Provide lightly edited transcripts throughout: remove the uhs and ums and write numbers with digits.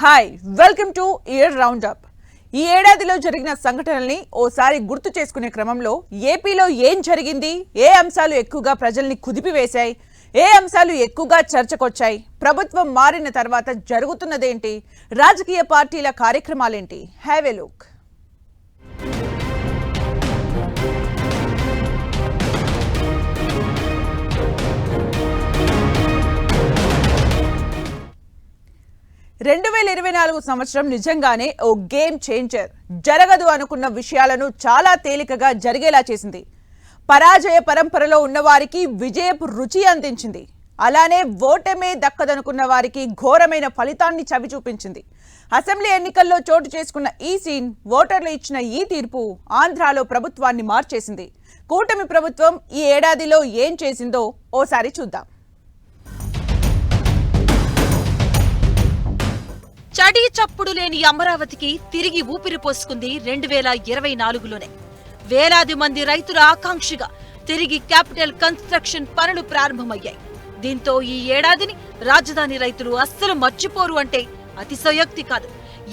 Hi welcome to year round up. ఈ ఏడాదిలో జరిగిన సంఘటనల్ని ఓసారి గుర్తు చేసుకునే క్రమంలో ఏపీలో ఏం జరిగింది, ఏ అంశాలు ఎక్కువగా ప్రజల్ని కుదిపివేశాయి, ఏ అంశాలు ఎక్కువగా చర్చకొచ్చాయి, ప్రభుత్వం మారిన తర్వాత జరుగుతున్నదేంటి, రాజకీయ పార్టీల కార్యక్రమాలేంటి, హ్యావ్ ఎ లుక్. రెండు 2024 సంవత్సరం నిజంగానే ఓ గేమ్ చేంజర్. జరగదు అనుకున్న విషయాలను చాలా తేలికగా జరిగేలా చేసింది. పరాజయ పరంపరలో ఉన్నవారికి విజయపు రుచి అందించింది. అలానే ఓటమే దక్కదనుకున్న వారికి ఘోరమైన ఫలితాన్ని చవి చూపించింది. అసెంబ్లీ ఎన్నికల్లో చోటు చేసుకున్న ఈ సీన్, ఓటర్లు ఇచ్చిన ఈ తీర్పు ఆంధ్రాలో ప్రభుత్వాన్ని మార్చేసింది. కూటమి ప్రభుత్వం ఈ ఏడాదిలో ఏం చేసిందో ఓసారి చూద్దాం. చడి చప్పుడు లేని అమరావతికి తిరిగి ఊపిరి పోసుకుంది 2024లోనే. వేలాది మంది రైతుల ఆకాంక్షగా తిరిగి క్యాపిటల్ కన్స్ట్రక్షన్ పనులు ప్రారంభమయ్యాయి. దీంతో ఈ ఏడాదిని రాజధాని రైతులు అస్సలు మర్చిపోరు అంటే అతిశయోక్తి కాదు.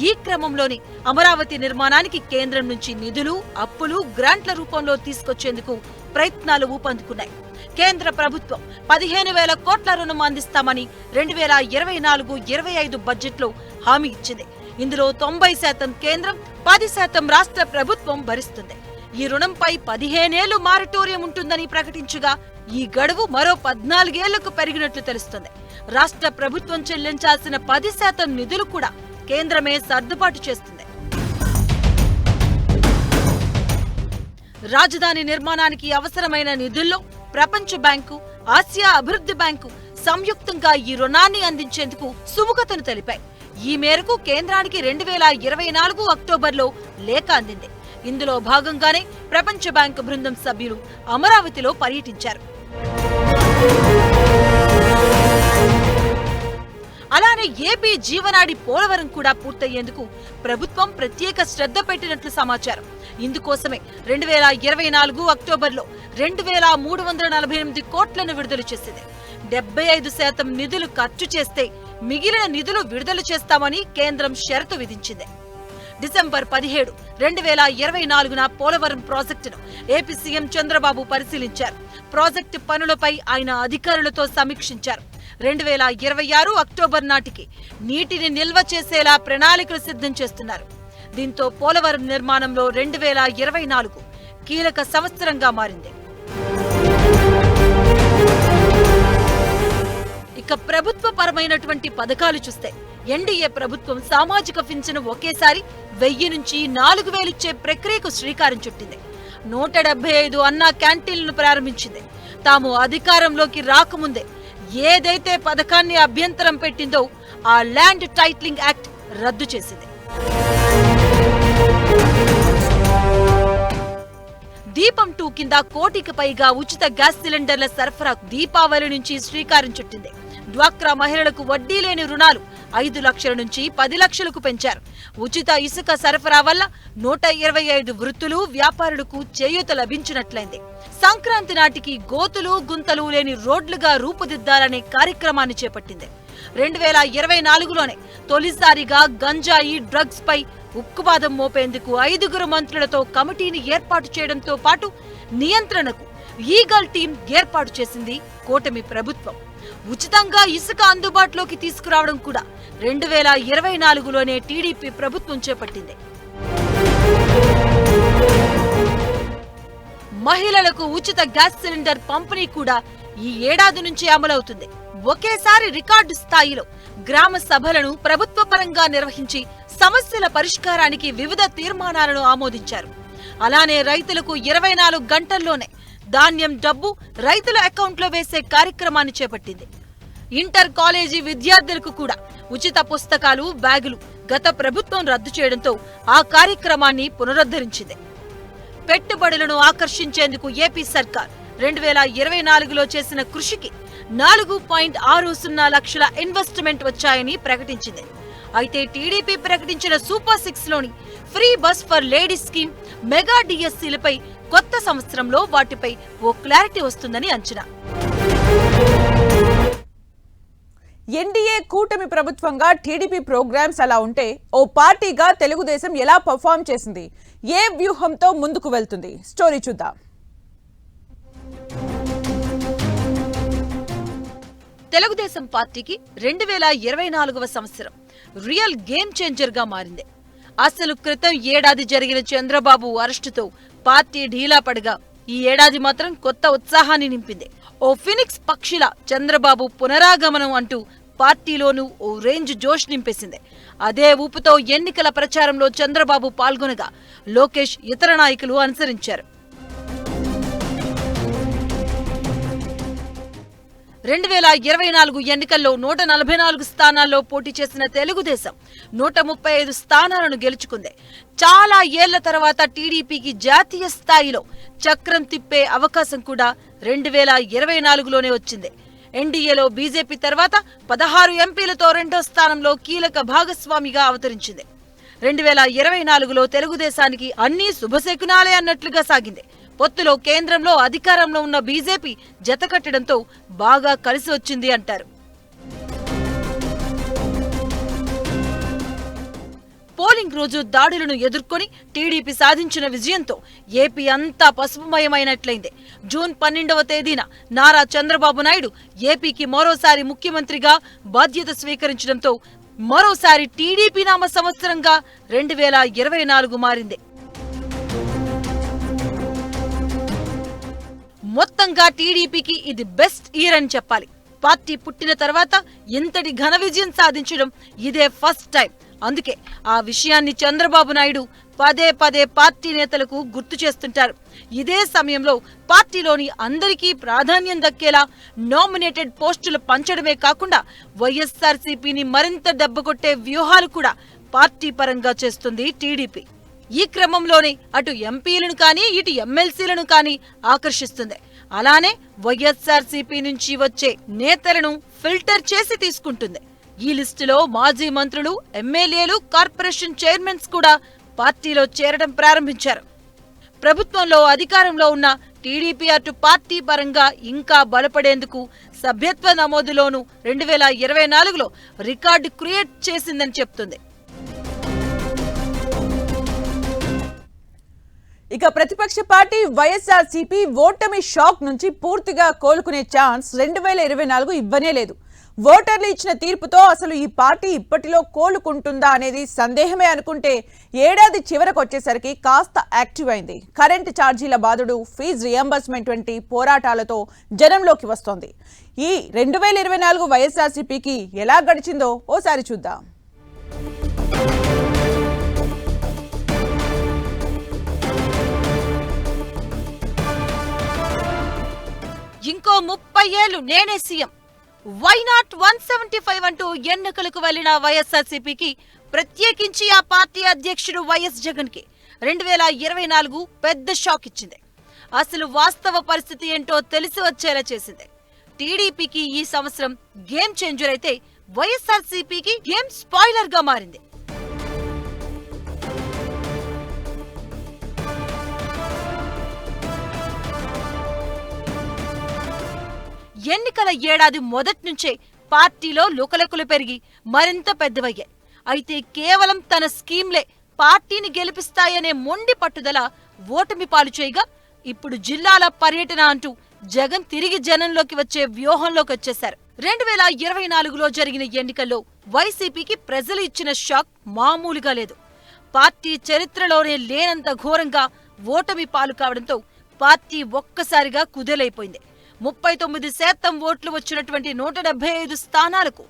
ఈ క్రమంలోనే అమరావతి నిర్మాణానికి కేంద్రం నుంచి నిధులు, అప్పులు, గ్రాంట్ల రూపంలో తీసుకొచ్చేందుకు ప్రయత్నాలు ఊపందుకున్నాయి. కేంద్ర ప్రభుత్వం 15,000 కోట్ల రుణం అందిస్తామని 2024-25 బడ్జెట్లో హామీ ఇచ్చింది. ఇందులో 90% కేంద్రం, 10% రాష్ట్ర ప్రభుత్వం భరిస్తుంది. ఈ రుణంపై 15 ఏళ్లు మారటోరియం ఉంటుందని ప్రకటించగా ఈ గడువు మరో 14 ఏళ్లకు పెరిగినట్లు తెలుస్తుంది. రాష్ట్ర ప్రభుత్వం చెల్లించాల్సిన 10% నిధులు కూడా కేంద్రమే సర్దుబాటు చేస్తుంది. రాజధాని నిర్మాణానికి అవసరమైన నిధుల్లో ప్రపంచ బ్యాంకు, ఆసియా అభివృద్ధి బ్యాంకు సంయుక్తంగా ఈ రుణాన్ని అందించేందుకు సుముఖతను తెలిపాయి. ఈ మేరకు కేంద్రానికి 2024 అక్టోబర్లో లేఖ అందింది. ఇందులో భాగంగానే ప్రపంచ బ్యాంకు బృందం సభ్యులు అమరావతిలో పర్యటించారు. అలానే ఏపీ జీవనాడి పోలవరం కూడా పూర్తయ్యేందుకు ప్రభుత్వం ప్రత్యేక శ్రద్ధ పెట్టినట్లు సమాచారం. ఇందుకోసమే 2024 అక్టోబర్లో 2,348 కోట్లను విడుదల చేసింది. 75% నిధులు ఖర్చు చేస్తే మిగిలిన నిధులు విడుదల చేస్తామని కేంద్రం షరతు విధించింది. డిసెంబర్ 17, 2024 పోలవరం ప్రాజెక్టును ఏపీ సీఎం చంద్రబాబు పరిశీలించారు. ప్రాజెక్టు పనులపై ఆయన అధికారులతో సమీక్షించారు. 2026 అక్టోబర్ నాటికి నీటిని నిల్వ చేసేలా ప్రణాళికలు సిద్ధం చేస్తున్నారు. దీంతో పోలవరం నిర్మాణంలో 2024 కీలక సంవత్సరంగా మారింది. ఇక ప్రభుత్వ పరమైనటువంటి పథకాలు చూస్తే ఎన్డీఏ ప్రభుత్వం సామాజిక పింఛను ఒకేసారి 1000 నుంచి 4,000 ఇచ్చే ప్రక్రియకు శ్రీకారం చుట్టింది. 175 అన్నా క్యాంటీన్లను ప్రారంభించింది. తాము అధికారంలోకి రాకముందే ఏదైతే పథకాన్ని అభ్యంతరం పెట్టిందో ఆ ల్యాండ్ టైటిలింగ్ యాక్ట్ రద్దు చేసింది. దీపం 2 కింద 1 కోటికి పైగా ఉచిత గ్యాస్ సిలిండర్ల సరఫరా దీపావళి నుంచి శ్రీకారం చుట్టింది. డ్వాక్రా మహిళలకు వడ్డీ లేని రుణాలు 5 లక్షల నుంచి 10 లక్షలకు పెంచారు. ఉచిత ఇసుక సరఫరా వల్ల 125 వృత్తులు, వ్యాపారులకు చేయూత లభించినట్లయింది. సంక్రాంతి నాటికి గోతులు, గుంతలు లేని రోడ్లుగా రూపుదిద్దాలనే కార్యక్రమాన్ని చేపట్టింది. 2024లోనే తొలిసారిగా గంజాయి, డ్రగ్స్ పై ఉక్కుపాదం మోపేందుకు 5 మంత్రులతో కమిటీని ఏర్పాటు చేయడంతో పాటు నియంత్రణకు ఈగల్ టీం ఏర్పాటు చేసింది కూటమి ప్రభుత్వం. ఉచితంగా ఇసుక అందుబాటులోకి తీసుకురావడం కూడా 2024లోనే టీడీపీ ప్రభుత్వం చేపట్టింది. మహిళలకు ఉచిత గ్యాస్ సిలిండర్ పంపిణీ కూడా ఈ ఏడాది నుంచి అమలవుతుంది. ఒకేసారి రికార్డు స్థాయిలో గ్రామ సభలను ప్రభుత్వ పరంగా నిర్వహించి సమస్యల పరిష్కారానికి వివిధ తీర్మానాలను ఆమోదించారు. అలానే రైతులకు 24 గంటల్లోనే ధాన్యం డబ్బు రైతుల అకౌంట్లో వేసే కార్యక్రమాన్ని చేపట్టింది. ఇంటర్ కాలేజీ విద్యార్థులకు కూడా ఉచిత పుస్తకాలు, బ్యాగులు గత ప్రభుత్వం రద్దు చేయడంతో ఆ కార్యక్రమాన్ని పునరుద్ధరించింది. పెట్టుబడులను ఆకర్షించేందుకు ఏపీ సర్కార్ 2024లో చేసిన కృషికి 4.60 లక్షల ఇన్వెస్ట్మెంట్ వచ్చాయని ప్రకటించింది. అయితే టీడీపీ ప్రకటించిన సూపర్ 6లోని free bus for ladies scheme, mega డిఎస్సీలపై కొత్త సంవత్సరంలో వాటిపై ఓ క్లారిటీ వస్తుందని అంచనా. ఎన్డీఏ కూటమి ప్రభుత్వంగా టీడీపీ ప్రోగ్రామ్స్ అలా ఉంటే ఓ పార్టీగా తెలుగుదేశం ఎలా పర్ఫామ్ చేసింది, ఏ వ్యూహంతో ముందుకు వెళ్తుంది, స్టోరీ చూద్దాం. తెలుగుదేశం పార్టీకి 2024వ సంవత్సరం రియల్ గేమ్ చేంజర్ గా మారింది. అసలు క్రితం ఏడాది జరిగిన చంద్రబాబు అరెస్టుతో పార్టీ ఢీలా పడగా ఈ ఏడాది మాత్రం కొత్త ఉత్సాహాన్ని నింపింది. ఓ ఫినిక్స్ పక్షిలా చంద్రబాబు పునరాగమనం అంటూ పార్టీలోనూ ఓ రేంజ్ జోష్ నింపేసింది. అదే ఊపుతో ఎన్నికల ప్రచారంలో చంద్రబాబు పాల్గొనగా లోకేష్ ఇతర నాయకులు అనుసరించారు. 2024 ఎన్నికల్లో 144 స్థానాల్లో పోటీ చేసిన తెలుగుదేశం 135 స్థానాలను గెలుచుకుంది. చాలా ఏళ్ల తర్వాత టీడీపీకి జాతీయ స్థాయిలో చక్రం తిప్పే అవకాశం కూడా 2024లోనే వచ్చింది. ఎన్డీఏలో బీజేపీ తర్వాత 16 ఎంపీలతో రెండో స్థానంలో కీలక భాగస్వామిగా అవతరించింది. 2024లో తెలుగుదేశానికి అన్ని శుభశకునాలే అన్నట్లుగా సాగింది. పొత్తులో కేంద్రంలో అధికారంలో ఉన్న బీజేపీ జతకట్టడంతో బాగా కలిసి వచ్చింది అంటారు. పోలింగ్ రోజు దాడులను ఎదుర్కొని టీడీపీ సాధించిన విజయంతో ఏపీ అంతా పసుపుమయమైనట్లయింది. జూన్ 12వ తేదీన నారా చంద్రబాబు నాయుడు ఏపీకి మరోసారి ముఖ్యమంత్రిగా బాధ్యత స్వీకరించడంతో మరోసారి టీడీపీ నామ సంవత్సరంగా 2024 మారింది. మొత్తంగా టీడీపీకి ఇది బెస్ట్ ఇయర్ అని చెప్పాలి. పార్టీ పుట్టిన తర్వాత ఇంతటి ఘన విజయం సాధించడం ఇదే ఫస్ట్ టైం. అందుకే ఆ విషయాన్ని చంద్రబాబు నాయుడు పదే పదే పార్టీ నేతలకు గుర్తు చేస్తుంటారు. ఇదే సమయంలో పార్టీలోని అందరికీ ప్రాధాన్యం దక్కేలా నామినేటెడ్ పోస్టులు పంచడమే కాకుండా వైఎస్ఆర్సీపీని మరింత దెబ్బకొట్టే వ్యూహాలు కూడా పార్టీ పరంగా చేస్తుంది టీడీపీ. ఈ క్రమంలోనే అటు ఎంపీలను కానీ ఇటు ఎమ్మెల్సీలను కానీ ఆకర్షిస్తుంది. అలానే వైఎస్ఆర్సీపీ నుంచి వచ్చే నేతలను ఫిల్టర్ చేసి తీసుకుంటుంది. ఈ లిస్టులో మాజీ మంత్రులు, ఎమ్మెల్యేలు, కార్పొరేషన్ చైర్మన్స్ కూడా పార్టీలో చేరడం ప్రారంభించారు. ప్రభుత్వంలో అధికారంలో ఉన్న టీడీపీ అటు పార్టీ పరంగా ఇంకా బలపడేందుకు సభ్యత్వ నమోదులోనూ 2024లో రికార్డు క్రియేట్ చేసిందని చెప్తుంది. ఇక ప్రతిపక్ష పార్టీ వైఎస్ఆర్సీపీ ఓటమి షాక్ నుంచి పూర్తిగా కోలుకునే ఛాన్స్ 2024 ఇవ్వనే లేదు. ఓటర్లు ఇచ్చిన తీర్పుతో అసలు ఈ పార్టీ ఇప్పటిలో కోలుకుంటుందా అనేది సందేహమే అనుకుంటే ఏడాది చివరకు వచ్చేసరికి కాస్త యాక్టివ్ అయింది. కరెంటు ఛార్జీల బాధుడు, ఫీజు రియంబర్స్మెంట్ వంటి పోరాటాలతో జనంలోకి వస్తోంది. ఈ 2024 వైఎస్ఆర్సీపీకి ఎలా గడిచిందో ఓసారి చూద్దాం. ఇంకో 30 ఏళ్లు నేనే సీఎం, వై నాట్ 175 అంటూ ఎన్నికలకు వెళ్లిన వైఎస్ఆర్సీపీకి, ప్రత్యేకించి ఆ పార్టీ అధ్యక్షుడు వైఎస్ జగన్ కి 2024 పెద్ద షాక్ ఇచ్చింది. అసలు వాస్తవ పరిస్థితి ఏంటో తెలిసి వచ్చేలా చేసింది. టీడీపీకి ఈ సంవత్సరం గేమ్ చేంజర్ అయితే వైఎస్ఆర్సీపీకి గేమ్ స్పాయిలర్ గా మారింది. ఎన్నికల ఏడాది మొదటి నుంచే పార్టీలో లుకలుకలు పెరిగి మరింత పెద్దవయ్యాయి. అయితే కేవలం తన స్కీమ్లే పార్టీని గెలిపిస్తాయనే మొండి పట్టుదల ఓటమి పాలు చేయగా ఇప్పుడు జిల్లాల పర్యటన అంటూ జగన్ తిరిగి జనంలోకి వచ్చే వ్యూహంలోకి వచ్చేశారు. 2024లో జరిగిన ఎన్నికల్లో వైసీపీకి ప్రజలు ఇచ్చిన షాక్ మామూలుగా లేదు. పార్టీ చరిత్రలోనే లేనంత ఘోరంగా ఓటమి పాలు కావడంతో పార్టీ ఒక్కసారిగా కుదేలైపోయింది. 39% ఓట్లు వచ్చినటువంటి 175 స్థానాలకు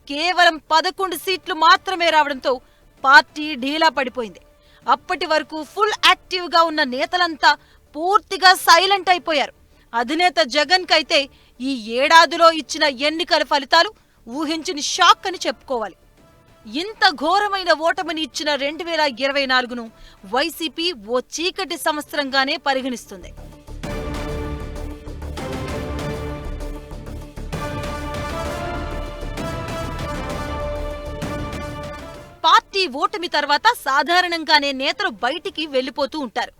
కేవలం 11 సీట్లు మాత్రమే రావడంతో పార్టీ ఢీలా పడిపోయింది. అప్పటి వరకు ఫుల్ యాక్టివ్ గా ఉన్న నేతలంతా పూర్తిగా సైలెంట్ అయిపోయారు. అధినేత జగన్ కైతే ఈ ఏడాదిలో ఇచ్చిన ఎన్నికల ఫలితాలు ఊహించని షాక్ అని చెప్పుకోవాలి. ఇంత ఘోరమైన ఓటమిని ఇచ్చిన 2024ను వైసీపీ ఓ చీకటి సంవత్సరంగానే పరిగణిస్తుంది. పార్టీ ఓటమి తర్వాత సాధారణంగానే నేతలు బయటికి వెళ్లిపోతూ ఉంటారు.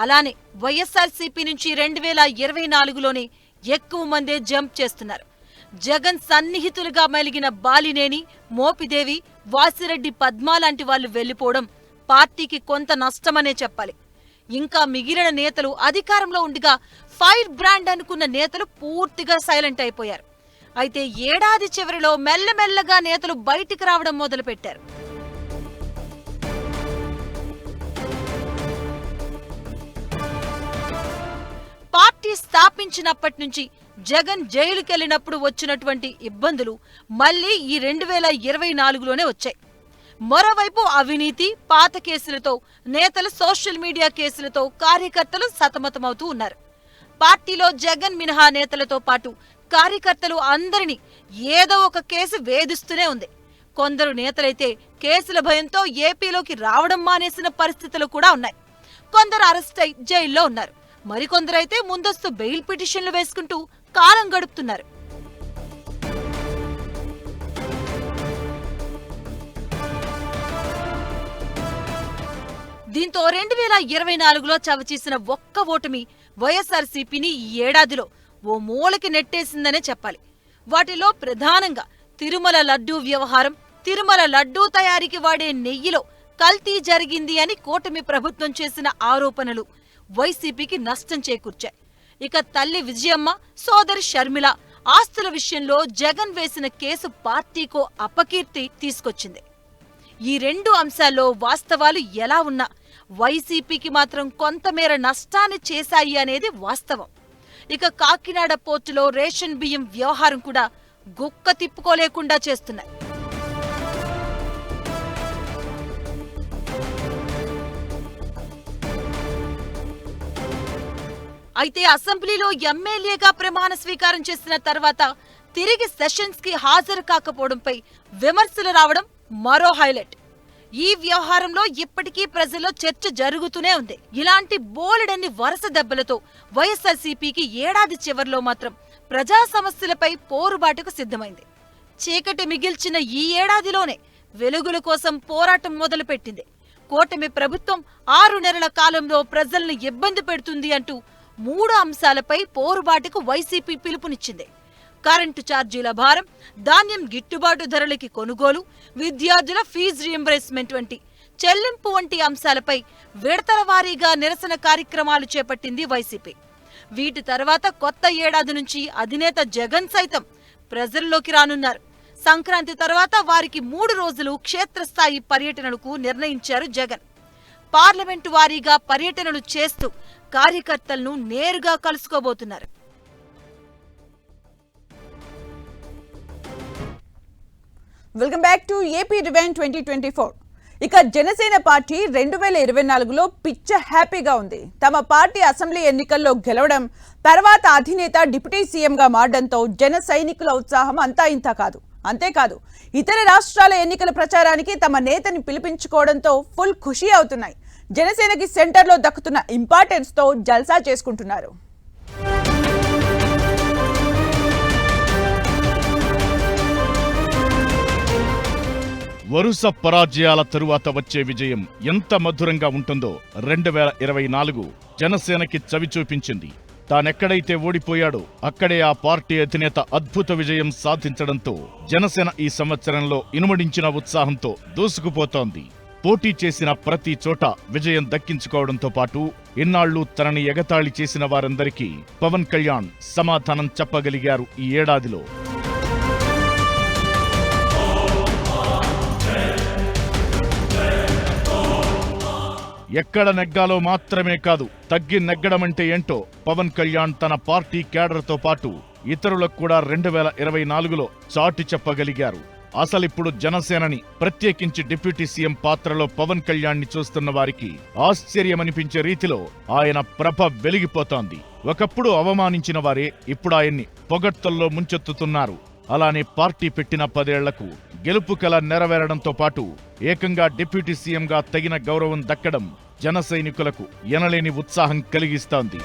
అలానే వైఎస్ఆర్సీపీ నుంచి 2024లోనే ఎక్కువ మందే జంప్ చేస్తున్నారు. జగన్ సన్నిహితులుగా మెలిగిన బాలినేని, మోపిదేవి, వాసిరెడ్డి పద్మ లాంటి వాళ్లు వెళ్లిపోవడం పార్టీకి కొంత నష్టమనే చెప్పాలి. ఇంకా మిగిలిన నేతలు అధికారంలో ఉండగా ఫైర్ బ్రాండ్ అనుకున్న నేతలు పూర్తిగా సైలెంట్ అయిపోయారు. అయితే ఏడాది చివరిలో మెల్లమెల్లగా నేతలు బయటికి రావడం మొదలుపెట్టారు. పార్టీ స్థాపించినప్పటి నుంచి జగన్ జైలుకెళ్లినప్పుడు వచ్చినటువంటి ఇబ్బందులు మళ్లీ ఈ 2024లోనే వచ్చాయి. మరోవైపు అవినీతి, పాత కేసులతో నేతలు, సోషల్ మీడియా కేసులతో కార్యకర్తలు సతమతమవుతూ ఉన్నారు. పార్టీలో జగన్ మినహా నేతలతో పాటు కార్యకర్తలు అందరినీ ఏదో ఒక కేసు వేధిస్తూనే ఉంది. కొందరు నేతలైతే కేసుల భయంతో ఏపీలోకి రావడం మానేసిన పరిస్థితులు కూడా ఉన్నాయి. కొందరు అరెస్ట్ అయి జైల్లో ఉన్నారు. మరికొందరైతే ముందస్తు బెయిల్ పిటిషన్లు వేసుకుంటూ కాలం గడుపుతున్నారు. దీంతో 2024లో చవిచూసిన ఒక్క ఓటమి వైఎస్ఆర్సీపీని ఈ ఏడాదిలో ఓ మూలకి నెట్టేసిందనే చెప్పాలి. వాటిలో ప్రధానంగా తిరుమల లడ్డూ వ్యవహారం, తిరుమల లడ్డూ తయారీకి వాడే నెయ్యిలో కల్తీ జరిగింది అని కూటమి ప్రభుత్వం చేసిన ఆరోపణలు వైసీపీకి నష్టం చేకూర్చాయి. ఇక తల్లి విజయమ్మ, సోదరి షర్మిల ఆస్తుల విషయంలో జగన్ వేసిన కేసు పార్టీకో అపకీర్తి తీసుకొచ్చింది. ఈ రెండు అంశాల్లో వాస్తవాలు ఎలా ఉన్నా వైసీపీకి మాత్రం కొంతమేర నష్టాన్ని చేశాయి అనేది వాస్తవం. ఇక కాకినాడ పోర్టులో రేషన్ బియ్యం వ్యవహారం కూడా గుక్క తిప్పుకోలేకుండా చేస్తున్నాయి. అయితే అసెంబ్లీలో ఎమ్మెల్యేగా ప్రమాణ స్వీకారం చేసిన తర్వాత తిరిగి సెషన్స్ కి హాజరు కాకపోవడంపై విమర్శలు రావడం మరో హైలైట్. ఈ వ్యవహారంలో ఇప్పటికీ ప్రజల్లో చర్చ జరుగుతూనే ఉంది. ఇలాంటి బోలెడన్ని వరుస దెబ్బలతో వైఎస్ఆర్సీపీకి ఏడాది చివర్లో మాత్రం ప్రజా సమస్యలపై పోరుబాటుకు సిద్ధమైంది. చీకటి మిగిల్చిన ఈ ఏడాదిలోనే వెలుగుల కోసం పోరాటం మొదలుపెట్టింది. కూటమి ప్రభుత్వం 6 నెలల కాలంలో ప్రజల్ని ఇబ్బంది పెడుతుంది అంటూ 3 అంశాలపై పోరుబాటుకు వైసీపీ పిలుపునిచ్చింది. కరెంటు ఛార్జీల భారం, ధాన్యం గిట్టుబాటు ధరలకి కొనుగోలు, విద్యార్థుల ఫీజు రీయింబర్స్మెంట్ వంటి చెల్లింపు వంటి అంశాలపై విడతల వారీగా నిరసన కార్యక్రమాలు చేపట్టింది వైసీపీ. వీటి తర్వాత కొత్త ఏడాది నుంచి అధినేత జగన్ సైతం ప్రజల్లోకి రానున్నారు. సంక్రాంతి తర్వాత వారికి 3 రోజులు క్షేత్రస్థాయి పర్యటనలకు నిర్ణయించారు జగన్. పార్లమెంటు వారీగా పర్యటనలు చేస్తూ కార్యకర్తలను నేరుగా కలుసుకోబోతున్నారు. Welcome back to AP రివెన్ 2024. ఇక జనసేన పార్టీ 2024లో పిచ్చ హ్యాపీగా ఉంది. తమ పార్టీ అసెంబ్లీ ఎన్నికల్లో గెలవడం, తర్వాత అధినేత డిప్యూటీ సీఎంగా మారడంతో జన సైనికుల ఉత్సాహం అంతా ఇంతా కాదు. అంతేకాదు, ఇతర రాష్ట్రాల ఎన్నికల ప్రచారానికి తమ నేతని పిలిపించుకోవడంతో ఫుల్ ఖుషి అవుతున్నాయి. జనసేనకి సెంటర్లో దక్కుతున్న ఇంపార్టెన్స్ తో జల్సా చేసుకుంటున్నారు. వరుస పరాజయాల తరువాత వచ్చే విజయం ఎంత మధురంగా ఉంటుందో 2024 జనసేనకి చవి చూపించింది. తానెక్కడైతే ఓడిపోయాడో అక్కడే ఆ పార్టీ అధినేత అద్భుత విజయం సాధించడంతో జనసేన ఈ సంవత్సరంలో ఇనుమడించిన ఉత్సాహంతో దూసుకుపోతోంది. పోటీ చేసిన ప్రతి చోట విజయం దక్కించుకోవడంతో పాటు ఇన్నాళ్లు తనని ఎగతాళి చేసిన వారందరికీ పవన్ కళ్యాణ్ సమాధానం చెప్పగలిగారు ఈ ఏడాదిలో. ఎక్కడ నెగ్గాలో మాత్రమే కాదు, తగ్గి నెగ్గడమంటే ఏంటో పవన్ కళ్యాణ్ తన పార్టీ క్యాడర్తో పాటు ఇతరులకు కూడా 2024లో చాటి చెప్పగలిగారు. అసలిప్పుడు జనసేనని, ప్రత్యేకించి డిప్యూటీ సీఎం పాత్రలో పవన్ కళ్యాణ్ ని చూస్తున్న వారికి ఆశ్చర్యమనిపించే రీతిలో ఆయన ప్రభ వెలిగిపోతోంది. ఒకప్పుడు అవమానించిన వారే ఇప్పుడు ఆయన్ని పొగడ్తల్లో ముంచెత్తుతున్నారు. అలానే పార్టీ పెట్టిన 10 ఏళ్లకు గెలుపు కల నెరవేరడంతో పాటు ఏకంగా డిప్యూటీ సీఎంగా తగిన గౌరవం దక్కడం జన సైనికులకు ఎనలేని ఉత్సాహం కలిగిస్తోంది.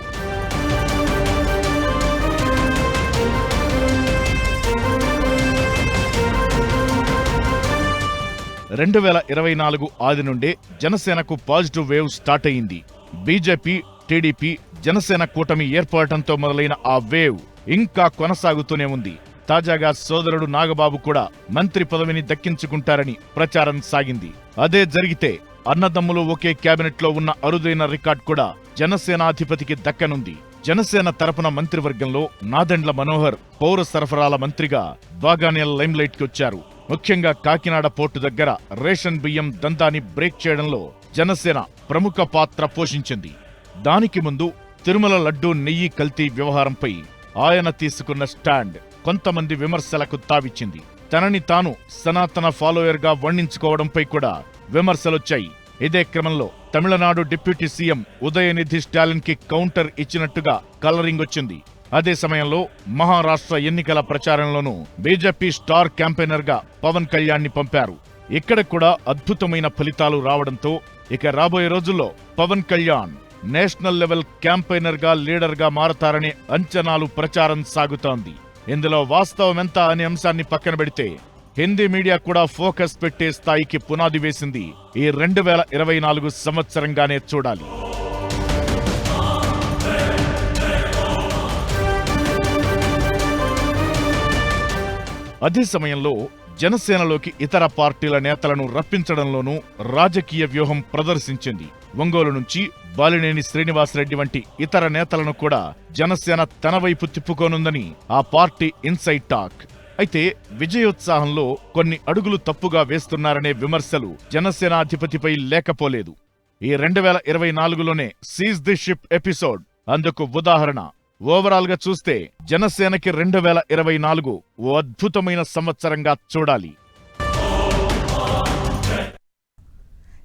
2024 ఆది నుండే జనసేనకు పాజిటివ్ వేవ్ స్టార్ట్ అయింది. బీజేపీ, టీడీపీ, జనసేన కూటమి ఏర్పడటంతో మొదలైన ఆ వేవ్ ఇంకా కొనసాగుతూనే ఉంది. తాజాగా సోదరుడు నాగబాబు కూడా మంత్రి పదవిని దక్కించుకుంటారని ప్రచారం సాగింది. అదే జరిగితే అన్నదమ్ములు ఒకే క్యాబినెట్లో ఉన్న అరుదైన రికార్డ్ కూడా జనసేనాధిపతికి దక్కనుంది. జనసేన తరపున మంత్రివర్గంలో నాదెండ్ల మనోహర్ పౌర సరఫరాల మంత్రిగా బాగానే లైమ్లైట్ కి వచ్చారు. ముఖ్యంగా కాకినాడ పోర్టు దగ్గర రేషన్ బియ్యం దందాని బ్రేక్ చేయడంలో జనసేన ప్రముఖ పాత్ర పోషించింది. దానికి ముందు తిరుమల లడ్డూ నెయ్యి కల్తీ వ్యవహారంపై ఆయన తీసుకున్న స్టాండ్ కొంతమంది విమర్శలకు తావిచ్చింది. తనని తాను సనాతన ఫాలోయర్గా వర్ణించుకోవడంపై కూడా విమర్శలొచ్చాయి. ఇదే క్రమంలో తమిళనాడు డిప్యూటీ సీఎం ఉదయనిధి స్టాలిన్ కి కౌంటర్ ఇచ్చినట్టుగా కలరింగ్ వచ్చింది. అదే సమయంలో మహారాష్ట్ర ఎన్నికల ప్రచారంలోనూ బీజేపీ స్టార్ క్యాంపెయినర్ గా పవన్ కళ్యాణ్ ని పంపారు. ఇక్కడ కూడా అద్భుతమైన ఫలితాలు రావడంతో ఇక రాబోయే రోజుల్లో Pawan Kalyan national level campaigner గా లీడర్ గా మారతారనే అంచనాలు ప్రచారం సాగుతోంది. ఇందులో వాస్తవమెంత అనే అంశాన్ని పక్కన పెడితే హిందీ మీడియా కూడా ఫోకస్ పెట్టే స్థాయికి పునాది వేసింది ఈ 2024 సంవత్సరంగానే చూడాలి. అదే సమయంలో జనసేనలోకి ఇతర పార్టీల నేతలను రప్పించడంలోనూ రాజకీయ వ్యూహం ప్రదర్శించింది. ఒంగోలు నుంచి బాలినేని శ్రీనివాసరెడ్డి వంటి ఇతర నేతలను కూడా జనసేన తన వైపు తిప్పుకోనుందని ఆ పార్టీ ఇన్సైడ్ టాక్. అయితే విజయోత్సాహంలో కొన్ని అడుగులు తప్పుగా వేస్తున్నారనే విమర్శలు జనసేనాధిపతిపై లేకపోలేదు. ఈ 2024లోనే సీజ్ ది షిప్ ఎపిసోడ్ అందుకు ఉదాహరణ. ఓవరాల్ గా చూస్తే జనసేనకి 2024 ఓ అద్భుతమైన సంవత్సరంగా చూడాలి.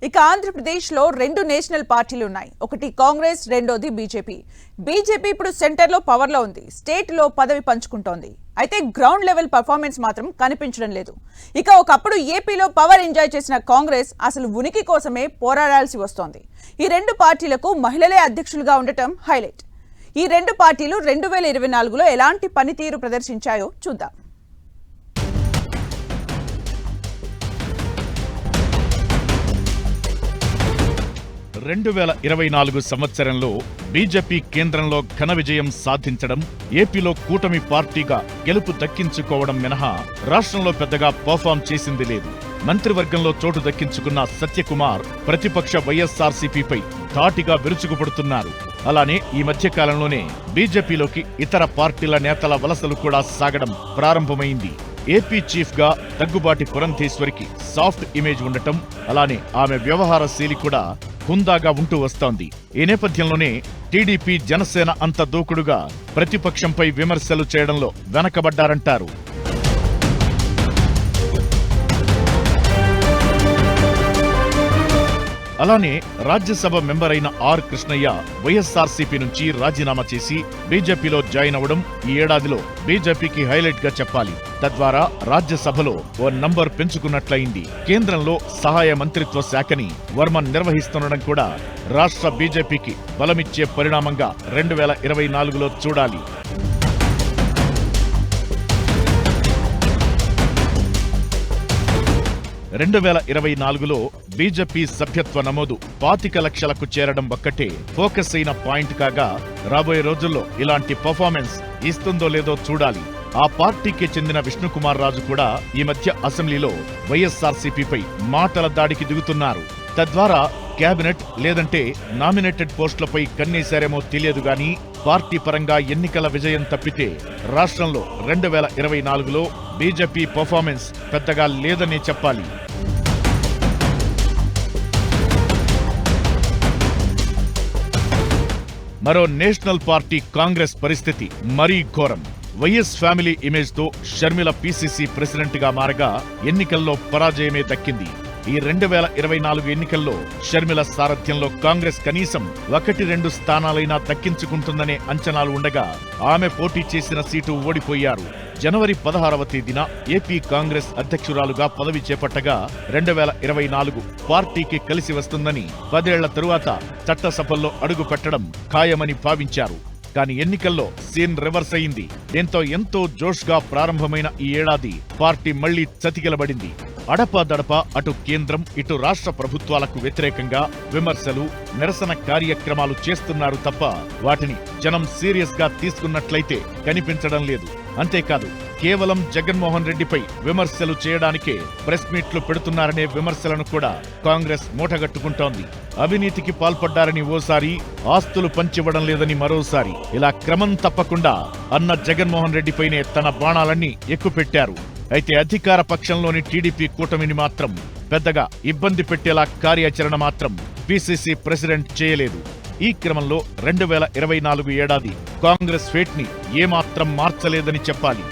ఇక ఆంధ్రప్రదేశ్లో 2 నేషనల్ పార్టీలు ఉన్నాయి. ఒకటి కాంగ్రెస్, రెండోది బీజేపీ. బీజేపీ ఇప్పుడు సెంటర్లో పవర్లో ఉంది, స్టేట్లో పదవి పంచుకుంటోంది. అయితే గ్రౌండ్ లెవెల్ పర్ఫార్మెన్స్ మాత్రం కనిపించడం లేదు. ఇక ఒకప్పుడు ఏపీలో పవర్ ఎంజాయ్ చేసిన కాంగ్రెస్ అసలు ఉనికి కోసమే పోరాడాల్సి వస్తోంది. ఈ 2 పార్టీలకు మహిళలే అధ్యక్షులుగా ఉండటం హైలైట్. ఈ 2 పార్టీలు 2024లో ఎలాంటి పనితీరు ప్రదర్శించాయో చూద్దాం. 2024 సంవత్సరంలో బీజేపీ కేంద్రంలో ఘన విజయం సాధించడం, ఏపీలో కూటమి పార్టీగా గెలుపు దక్కించుకోవడం మినహా రాష్ట్రంలో పెద్దగా పర్ఫామ్ చేసింది లేదు. మంత్రివర్గంలో చోటు దక్కించుకున్న సత్యకుమార్ ప్రతిపక్ష వైఎస్ఆర్సీపీపై ధాటిగా విరుచుకుపడుతున్నారు. అలానే ఈ మధ్య కాలంలోనే బీజేపీలోకి ఇతర పార్టీల నేతల వలసలు కూడా సాగడం ప్రారంభమైంది. ఏపీ చీఫ్ గా దగ్గుబాటి పురంధేశ్వరికి సాఫ్ట్ ఇమేజ్ ఉండటం, అలానే ఆమె వ్యవహార శైలి కూడా హుందాగా ఉంటూ వస్తోంది. ఈ నేపథ్యంలోనే టీడీపీ, జనసేన అంత దూకుడుగా ప్రతిపక్షంపై విమర్శలు చేయడంలో వెనకబడ్డారంటారు. అలానే రాజ్యసభ మెంబర్ అయిన ఆర్ కృష్ణయ్య వైఎస్ఆర్సీపీ నుంచి రాజీనామా చేసి బీజేపీలో జాయిన్ అవ్వడం ఈ ఏడాదిలో బీజేపీకి హైలైట్ గా చెప్పాలి. తద్వారా రాజ్యసభలో ఓ నంబర్ పెంచుకున్నట్లయింది. కేంద్రంలో సహాయ మంత్రిత్వ శాఖని వర్మ నిర్వహిస్తుండడం కూడా రాష్ట్ర బీజేపీకి బలమిచ్చే పరిణామంగా 2024లో చూడాలి. 2024లో బీజేపీ సభ్యత్వ నమోదు 25 లక్షలకు చేరడం ఒక్కటే ఫోకస్ అయిన పాయింట్ కాగా, రాబోయే రోజుల్లో ఇలాంటి పర్ఫార్మెన్స్ ఇస్తుందో లేదో చూడాలి. ఆ పార్టీకి చెందిన విష్ణుకుమార్ రాజు కూడా ఈ మధ్య అసెంబ్లీలో వైఎస్ఆర్సీపీపై మాటల దాడికి దిగుతున్నారు. తద్వారా కేబినెట్ లేదంటే నామినేటెడ్ పోస్టులపై కన్నేశారేమో తెలియదు గాని పార్టీ పరంగా ఎన్నికల విజయం తప్పితే రాష్ట్రంలో 2024లో బీజేపీ పర్ఫార్మెన్స్ పెద్దగా లేదనే చెప్పాలి. మరో నేషనల్ పార్టీ కాంగ్రెస్ పరిస్థితి మరీ ఘోరం. వైఎస్ ఫ్యామిలీ ఇమేజ్ తో షర్మిల పీసీసీ ప్రెసిడెంట్ గా మారగా ఎన్నికల్లో పరాజయమే దక్కింది. ఈ 2024 ఎన్నికల్లో షర్మిల సారథ్యంలో కాంగ్రెస్ కనీసం 1-2 స్థానాలైనా దక్కించుకుంటుందనే అంచనాలు ఉండగా ఆమె పోటీ చేసిన సీటు ఓడిపోయారు. జనవరి 16వ తేదీన ఏపీ కాంగ్రెస్ అధ్యక్షురాలుగా పదవి చేపట్టగా 2024 పార్టీకి కలిసి వస్తుందని 10 ఏళ్ల తరువాత చట్టసభల్లో అడుగు పెట్టడం ఖాయమని భావించారు. కానీ ఎన్నికల్లో సీన్ రివర్స్ అయింది. దీంతో ఎంతో జోష్గా ప్రారంభమైన ఈ ఏడాది పార్టీ మళ్లీ చతికిలబడింది. అడపాదడపా అటు కేంద్రం, ఇటు రాష్ట్ర ప్రభుత్వాలకు వ్యతిరేకంగా విమర్శలు, నిరసన కార్యక్రమాలు చేస్తున్నారు తప్ప వాటిని జనం సీరియస్ గా తీసుకున్నట్లయితే కనిపించడం లేదు. అంతేకాదు కేవలం జగన్మోహన్ రెడ్డిపై విమర్శలు చేయడానికే ప్రెస్ మీట్లు పెడుతున్నారనే విమర్శలను కూడా కాంగ్రెస్ మూటగట్టుకుంటోంది. అవినీతికి పాల్పడ్డారని ఓసారి, ఆస్తులు పంచివ్వడం లేదని మరోసారి, ఇలా క్రమం తప్పకుండా అన్న జగన్మోహన్ రెడ్డిపైనే తన బాణాలన్నీ ఎక్కుపెట్టారు. అయితే అధికార పక్షంలోని టీడీపీ కూటమిని మాత్రం పెద్దగా ఇబ్బంది పెట్టేలా కార్యాచరణ మాత్రం పిసిసి ప్రెసిడెంట్ చేయలేదు. ఈ క్రమంలో 2024 ఏడాది కాంగ్రెస్ ఫేట్ ని ఏమాత్రం మార్చలేదని చెప్పాలి.